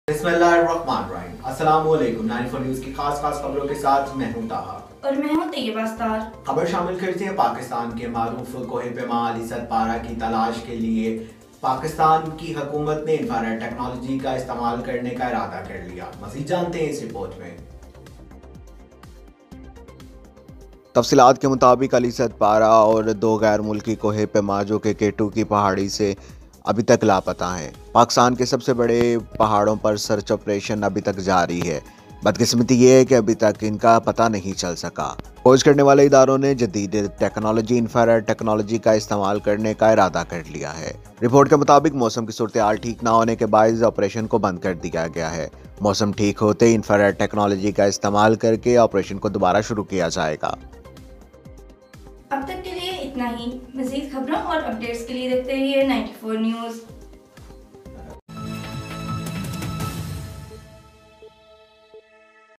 बिस्मिल्लाहिर्रहमानिर्रहीम। अस्सलामुअलैकुम। 94 न्यूज़ की खास खबरों के साथ मैं हूं ताहा और मैं हूं तैयबा अस्तार। खबर शामिल करते हैं पाकिस्तान के मारूफ कोहे पैमा अलीसद पारा की तलाश के लिए पाकिस्तान की हुकूमत ने इंफ्रारेड टेक्नोलॉजी का इस्तेमाल करने का इरादा कर लिया। मज़ीद जानते हैं इस रिपोर्ट में। तफसीलात के मुताबिक अलीसद पारा और दो गैर मुल्की कोहे पैमा जो के केटू की पहाड़ी से अभी तक लापता हैं। पाकिस्तान के सबसे बड़े पहाड़ों पर सर्च ऑपरेशन अभी तक जारी है। बदकिस्मती ये है कि अभी तक इनका पता नहीं चल सका। खोज करने वाले इदारों ने जदीद टेक्नोलॉजी इंफ्रारेड टेक्नोलॉजी का इस्तेमाल करने का इरादा कर लिया है। रिपोर्ट के मुताबिक मौसम की सूरत हाल ठीक ना होने के बायस ऑपरेशन को बंद कर दिया गया है। मौसम ठीक होते ही इंफ्रारेड टेक्नोलॉजी का इस्तेमाल करके ऑपरेशन को दोबारा शुरू किया जाएगा। अब तक के लिए इतना ही। मज़ीद खबरों और अपडेट्स के लिए देखते रहिए 94 न्यूज़।